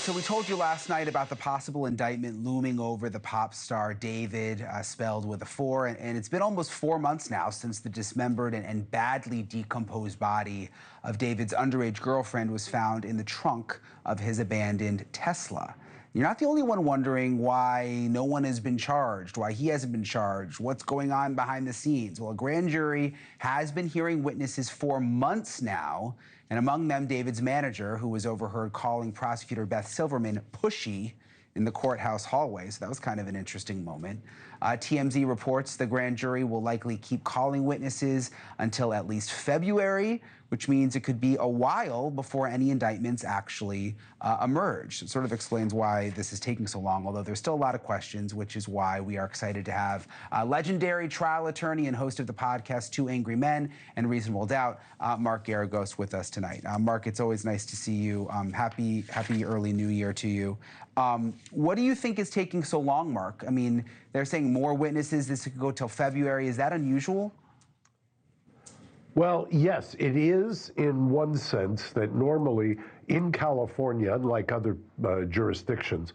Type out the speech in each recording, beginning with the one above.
So we told you last night about the possible indictment looming over the pop star David, spelled with a 4, and it's been almost 4 months now since the dismembered and badly decomposed body of David's underage girlfriend was found in the trunk of his abandoned Tesla. You're not the only one wondering why no one has been charged, why he hasn't been charged, what's going on behind the scenes. Well, a grand jury has been hearing witnesses for months now, and among them, David's manager, who was overheard calling prosecutor Beth Silverman pushy in the courthouse hallway. So that was kind of an interesting moment. TMZ reports the grand jury will likely keep calling witnesses until at least February, which means it could be a while before any indictments actually emerge. It sort of explains why this is taking so long, although there's still a lot of questions, which is why we are excited to have legendary trial attorney and host of the podcast Two Angry Men and Reasonable Doubt, Mark Geragos, with us tonight. Mark, it's always nice to see you. Happy early New Year to you. What do you think is taking so long, Mark? I mean, they're saying more witnesses. This could go till February. Is that unusual? Well, yes, it is in one sense that normally in California, unlike other jurisdictions,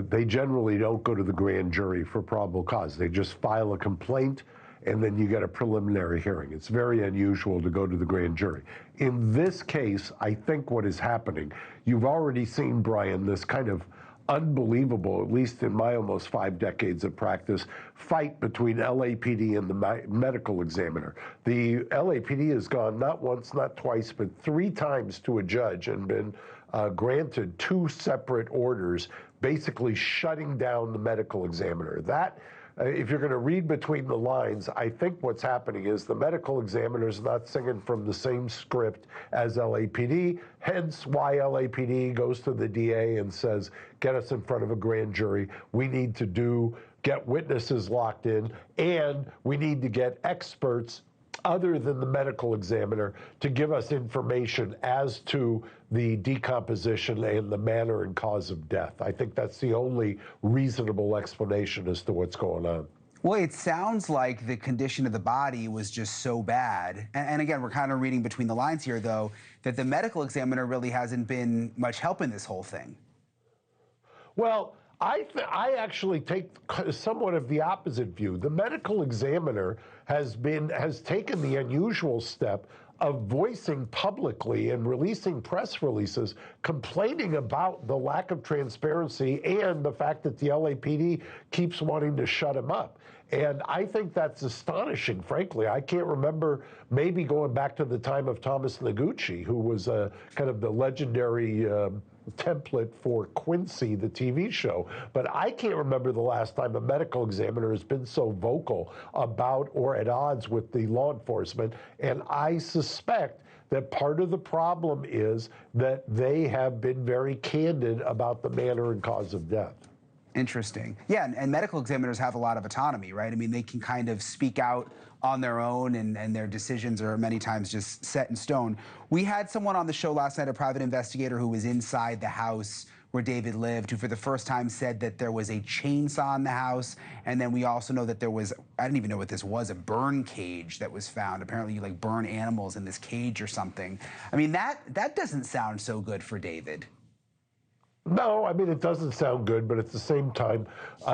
they generally don't go to the grand jury for probable cause. They just file a complaint and then you get a preliminary hearing. It's very unusual to go to the grand jury. In this case, I think what is happening, you've already seen, Brian, this kind of unbelievable, at least in my almost 5 decades of practice, fight between LAPD and the medical examiner. The LAPD has gone not once, not twice, but 3 times to a judge and been granted 2 separate orders, basically shutting down the medical examiner. That, if you're going to read between the lines, I think what's happening is the medical examiner is not singing from the same script as LAPD, hence why LAPD goes to the DA and says, get us in front of a grand jury. We need to get witnesses locked in, and we need to get experts other than the medical examiner to give us information as to the decomposition and the manner and cause of death. I think that's the only reasonable explanation as to what's going on. Well, it sounds like the condition of the body was just so bad. And again, we're kind of reading between the lines here, though, that the medical examiner really hasn't been much help in this whole thing. Well, I actually take somewhat of the opposite view. The medical examiner has taken the unusual step of voicing publicly and releasing press releases complaining about the lack of transparency and the fact that the LAPD keeps wanting to shut him up. And I think that's astonishing, frankly. I can't remember, maybe going back to the time of Thomas Noguchi, who was kind of the legendary template for Quincy, the TV show. But I can't remember the last time a medical examiner has been so vocal about or at odds with the law enforcement. And I suspect that part of the problem is that they have been very candid about the manner and cause of death. Interesting. Yeah, and medical examiners have a lot of autonomy, right? I mean, they can kind of speak out on their own, and their decisions are many times just set in stone. We had someone on the show last night, a private investigator who was inside the house where David lived, who for the first time said that there was a chainsaw in the house. And then we also know that there was, I didn't even know what this was, a burn cage that was found. Apparently you like burn animals in this cage or something. I mean, that doesn't sound so good for David. No, I mean, it doesn't sound good, but at the same time,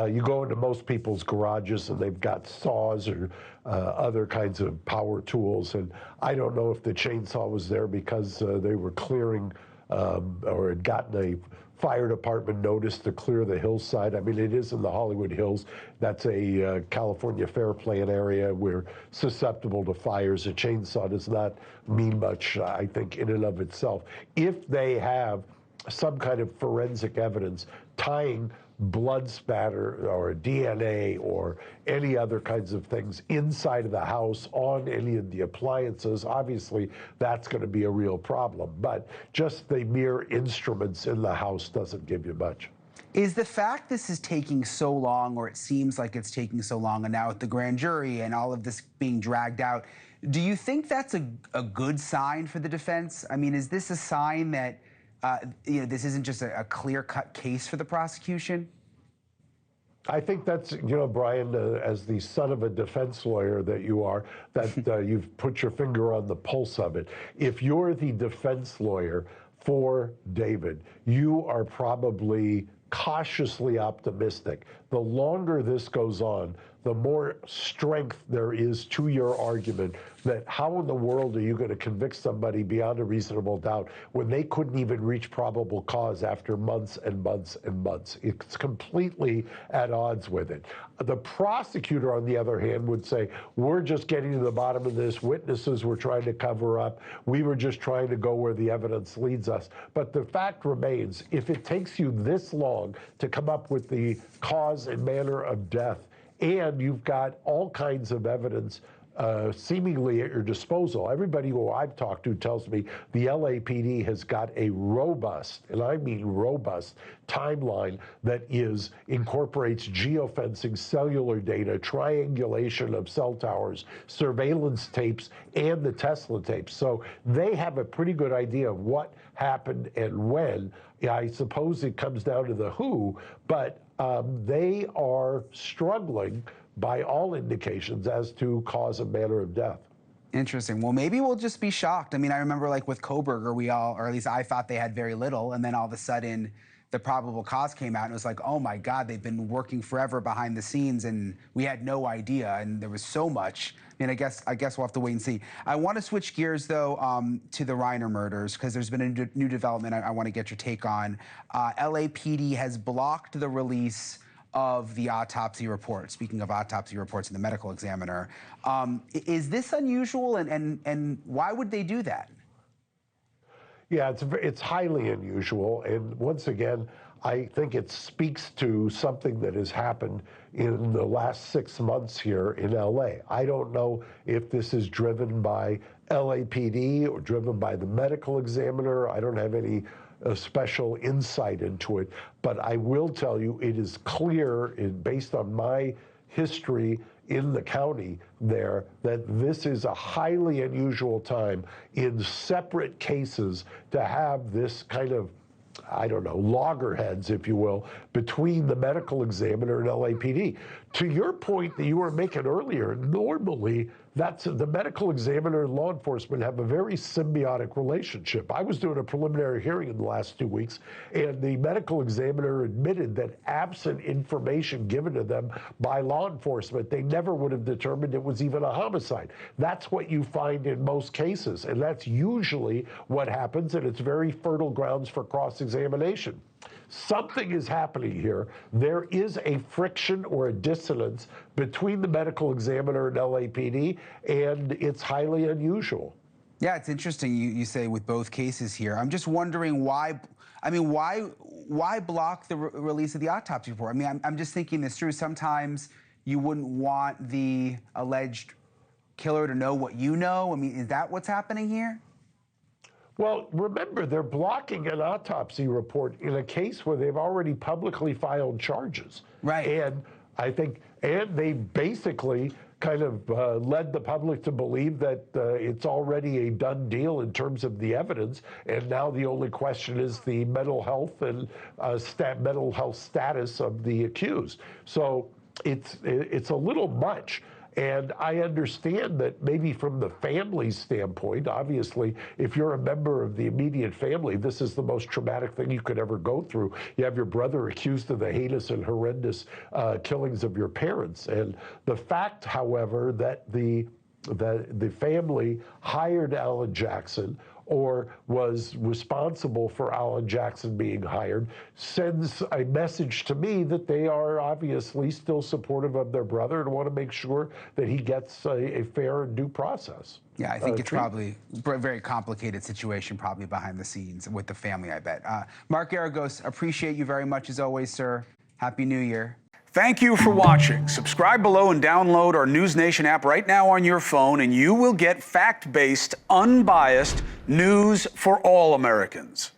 you go into most people's garages and they've got saws or other kinds of power tools. And I don't know if the chainsaw was there because they were clearing or had gotten a fire department notice to clear the hillside. I mean, it is in the Hollywood Hills. That's a California Fair Plan area. We're susceptible to fires. A chainsaw does not mean much, I think, in and of itself. If they have some kind of forensic evidence tying blood spatter or DNA or any other kinds of things inside of the house on any of the appliances, obviously that's going to be a real problem. But just the mere instruments in the house doesn't give you much. Is the fact this is taking so long, or it seems like it's taking so long, and now at the grand jury and all of this being dragged out, do you think that's a good sign for the defense? I mean, is this a sign that this isn't just a clear-cut case for the prosecution? I think that's, Brian, as the son of a defense lawyer that you are, that you've put your finger on the pulse of it. If you're the defense lawyer for David, you are probably cautiously optimistic. The longer this goes on, the more strength there is to your argument that how in the world are you going to convict somebody beyond a reasonable doubt when they couldn't even reach probable cause after months and months and months? It's completely at odds with it. The prosecutor, on the other hand, would say, we're just getting to the bottom of this. Witnesses were trying to cover up. We were just trying to go where the evidence leads us. But the fact remains, if it takes you this long to come up with the cause and manner of death, and you've got all kinds of evidence seemingly at your disposal. Everybody who I've talked to tells me the LAPD has got a robust, and I mean robust, timeline that incorporates geofencing, cellular data, triangulation of cell towers, surveillance tapes, and the Tesla tapes. So they have a pretty good idea of what happened and when. I suppose it comes down to the who, but they are struggling by all indications as to cause and manner of death. Interesting. Well, maybe we'll just be shocked. I mean, I remember like with Koberger, we all, or at least I thought they had very little, and then all of a sudden the probable cause came out and it was like, oh my God, they've been working forever behind the scenes and we had no idea, and there was so much. I mean, I guess we'll have to wait and see. I want to switch gears though to the Reiner murders, because there's been a new development I want to get your take on. LAPD has blocked the release of the autopsy report. Speaking of autopsy reports in the medical examiner, is this unusual, and why would they do that? Yeah, it's highly unusual, and once again, I think it speaks to something that has happened in the last 6 months here in LA. I don't know if this is driven by LAPD or driven by the medical examiner. I don't have any special insight into it, but I will tell you it is clear, based on my history in the county there, that this is a highly unusual time in separate cases to have this kind of, I don't know, loggerheads, if you will, between the medical examiner and LAPD. To your point that you were making earlier, normally that's the medical examiner and law enforcement have a very symbiotic relationship. I was doing a preliminary hearing in the last 2 weeks, and the medical examiner admitted that absent information given to them by law enforcement, they never would have determined it was even a homicide. That's what you find in most cases, and that's usually what happens, and it's very fertile grounds for cross-examination. Something is happening here. There is a friction or a dissonance between the medical examiner and LAPD, and it's highly unusual. Yeah, it's interesting you say with both cases here. I'm just wondering why, I mean, why block the release of the autopsy report? I mean, I'm just thinking this through. Sometimes you wouldn't want the alleged killer to know what you know. I mean, is that what's happening here? Well, remember, they're blocking an autopsy report in a case where they've already publicly filed charges. Right. And I think, and they basically kind of led the public to believe that it's already a done deal in terms of the evidence, and now the only question is the mental health and mental health status of the accused. So it's a little much. And I understand that maybe from the family's standpoint, obviously, if you're a member of the immediate family, this is the most traumatic thing you could ever go through. You have your brother accused of the heinous and horrendous killings of your parents. And the fact, however, that the family hired Alan Jackson or was responsible for Alan Jackson being hired sends a message to me that they are obviously still supportive of their brother and want to make sure that he gets a fair and due process. Yeah, I think it's probably a very complicated situation probably behind the scenes with the family, I bet. Mark Geragos, appreciate you very much as always, sir. Happy New Year. Thank you for watching. Subscribe below and download our NewsNation app right now on your phone, and you will get fact-based, unbiased news for all Americans.